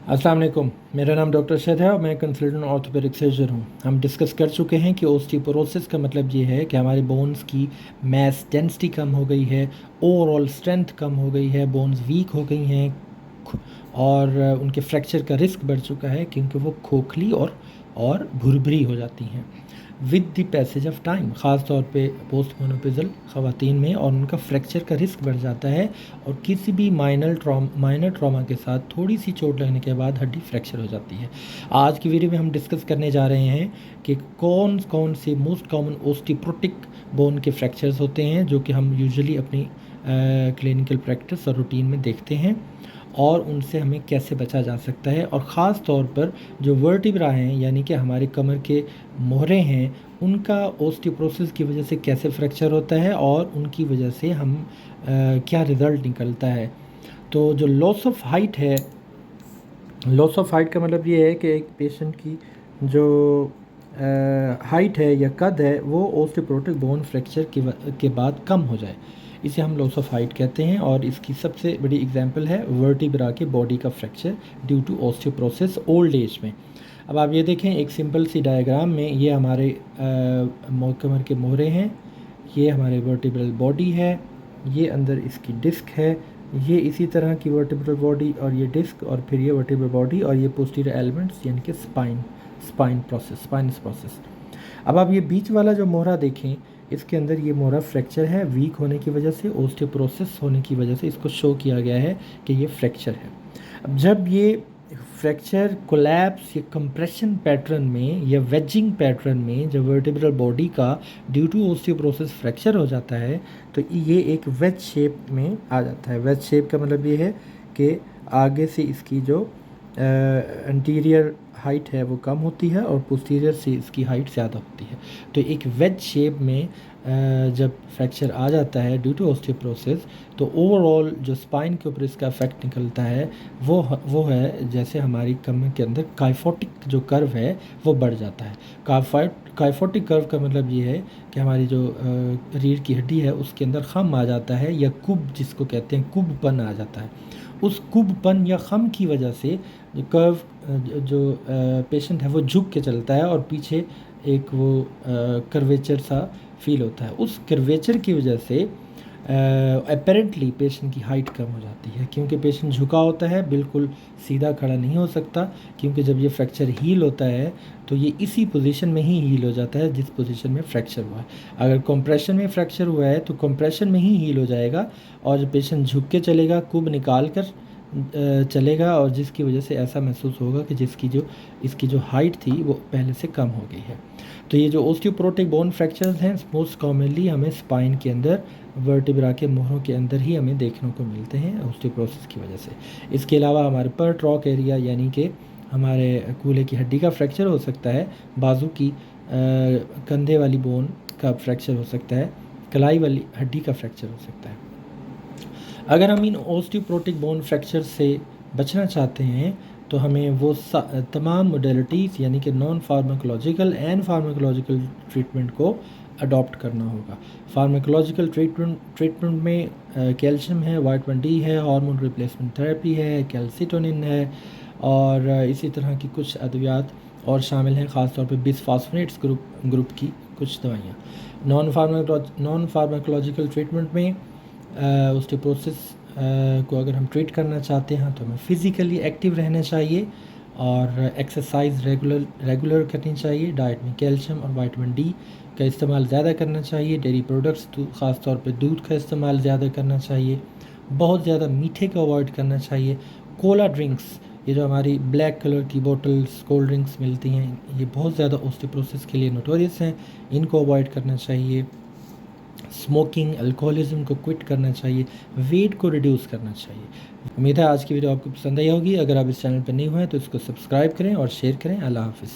अस्सलाम वालेकुम। मेरा नाम डॉक्टर शहद है और मैं कंसल्टेंट ऑर्थोपेडिक सर्जन हूँ। हम डिस्कस कर चुके हैं कि ओस्टियोपोरोसिस का मतलब ये है कि हमारे बोन्स की मास डेंसिटी कम हो गई है, ओवरऑल स्ट्रेंथ कम हो गई है, बोन्स वीक हो गई हैं और उनके फ्रैक्चर का रिस्क बढ़ चुका है क्योंकि वो खोखली और भुरभुरी हो जाती हैं with the passage of time, ख़ास तौर पे पोस्ट मोनोपोज़ल ख़वातीन में, और उनका फ्रैक्चर का रिस्क बढ़ जाता है और किसी भी माइनर ट्रॉमा के साथ थोड़ी सी चोट लगने के बाद हड्डी फ्रैक्चर हो जाती है। आज की वीडियो में हम डिस्कस करने जा रहे हैं कि कौन कौन से मोस्ट कॉमन ओस्टियोपोरोटिक बोन के फ्रैक्चर्स होते हैं जो कि हम यूजुअली अपनी क्लिनिकल प्रैक्टिस और रूटीन में देखते हैं और उनसे हमें कैसे बचा जा सकता है, और ख़ास तौर पर जो वर्टिब्रा हैं यानी कि हमारे कमर के मोहरे हैं उनका ओस्टियोपोरोसिस की वजह से कैसे फ्रैक्चर होता है और उनकी वजह से हम क्या रिज़ल्ट निकलता है। तो जो लॉस ऑफ हाइट है, लॉस ऑफ हाइट का मतलब ये है कि एक पेशेंट की जो हाइट है या कद है वो ओस्टियोपोरोटिक बोन फ्रैक्चर के बाद कम हो जाए, इसे हम लॉस ऑफ हाइट कहते हैं। और इसकी सबसे बड़ी एग्जांपल है वर्टिब्रा के बॉडी का fracture due to osteoporosis old age में। अब आप ये देखें एक सिंपल सी डायग्राम में, ये हमारे कमर के मोहरे हैं, ये हमारे वर्टिब्रल बॉडी है, ये अंदर इसकी डिस्क है, ये इसी तरह की वर्टिब्रल बॉडी और ये डिस्क, और फिर ये वर्टिब्रल बॉडी और ये पोस्टीरियर एलिमेंट्स यानी कि स्पाइनस प्रोसेस। अब आप ये बीच वाला जो मोहरा देखें, इसके अंदर ये मोहरा फ्रैक्चर है, वीक होने की वजह से, ओस्टियोपोरोसिस होने की वजह से इसको शो किया गया है कि ये फ्रैक्चर है। अब जब ये फ्रैक्चर कोलैप्स या कंप्रेशन पैटर्न में या वेजिंग पैटर्न में जब वर्टिब्रल बॉडी का ड्यू टू ओस्टियोपोरोसिस फ्रैक्चर हो जाता है तो ये एक वेज शेप में आ जाता है। वेज शेप का मतलब ये है कि आगे से इसकी जो एंटीरियर हाइट है वो कम होती है और पोस्टीरियर से इसकी हाइट ज़्यादा होती है। तो एक वेज शेप में जब फ्रैक्चर आ जाता है ड्यू टू ऑस्टियोपोरोसिस तो ओवरऑल जो स्पाइन के ऊपर इसका इफेक्ट निकलता है वो है जैसे हमारी कमर के अंदर काइफोटिक जो कर्व है वो बढ़ जाता है। काइफोटिक कर्व का मतलब ये है कि हमारी जो रीढ़ की हड्डी है उसके अंदर खम आ जाता है या कुब जिसको कहते हैं, कुबपन आ जाता है। उस कुबपन या खम की वजह से जो कर्व जो पेशेंट है वो झुक के चलता है और पीछे एक वो कर्वेचर सा फील होता है। उस कर्वेचर की वजह से अपेरेंटली पेशेंट की हाइट कम हो जाती है क्योंकि पेशेंट झुका होता है, बिल्कुल सीधा खड़ा नहीं हो सकता, क्योंकि जब ये फ्रैक्चर हील होता है तो ये इसी पोजीशन में ही हील हो जाता है जिस पोजीशन में फ्रैक्चर हुआ है। अगर कंप्रेशन में फ्रैक्चर हुआ है तो कंप्रेशन में ही हील हो जाएगा और जब पेशेंट झुक के चलेगा, कुब निकाल कर चलेगा, और जिसकी वजह से ऐसा महसूस होगा कि इसकी जो हाइट थी वो पहले से कम हो गई है। तो ये जो ओस्टियोपोरोटिक बोन फ्रैक्चर्स हैं मोस्ट कॉमनली हमें स्पाइन के अंदर, वर्टिब्रा के मोहरों के अंदर ही हमें देखने को मिलते हैं ओस्टियोपोरोसिस की वजह से। इसके अलावा हमारे पर ट्रॉक एरिया यानी कि हमारे कूल्हे की हड्डी का फ्रैक्चर हो सकता है, बाजू की कंधे वाली बोन का फ्रैक्चर हो सकता है, कलाई वाली हड्डी का फ्रैक्चर हो सकता है। अगर हम इन ओस्टियोपोरोटिक बोन फ्रैक्चर से बचना चाहते हैं तो हमें वो तमाम मोडेलिटीज़ यानी कि non pharmacological and pharmacological treatment को अडॉप्ट करना होगा। फार्माकोलॉजिकल ट्रीटमेंट में कैल्शियम है, विटामिन डी है, हार्मोन रिप्लेसमेंट थेरेपी है, कैल्सिटोनिन है, और इसी तरह की कुछ अद्वियात और शामिल हैं, ख़ासतौर पर बिसफॉस्फोनेट्स ग्रुप की कुछ दवाइयाँ। नॉन फार्माकोलॉजिकल ट्रीटमेंट में ओस्टियोपोरोसिस को अगर हम ट्रीट करना चाहते हैं तो हमें फ़िज़िकली एक्टिव रहना चाहिए और एक्सरसाइज रेगुलर करनी चाहिए। डाइट में कैल्शियम और विटामिन डी का इस्तेमाल ज़्यादा करना चाहिए। डेयरी प्रोडक्ट्स ख़ास तौर पे दूध का इस्तेमाल ज़्यादा करना चाहिए। बहुत ज़्यादा मीठे को अवॉइड करना चाहिए। कोला ड्रिंक्स, ये जो हमारी ब्लैक कलर की बोटल्स कोल्ड ड्रिंक्स मिलती हैं, ये बहुत ज़्यादा ओस्टियोपोरोसिस के लिए नोटोरियस हैं, इनको अवॉइड करना चाहिए। स्मोकिंग, अल्कोहलिज्म को क्विट करना चाहिए, वेट को रिड्यूस करना चाहिए। उम्मीद है आज की वीडियो आपको पसंद आई होगी। अगर आप इस चैनल पर नहीं हुए हैं तो इसको सब्सक्राइब करें और शेयर करें। अल्लाह हाफ़िज़।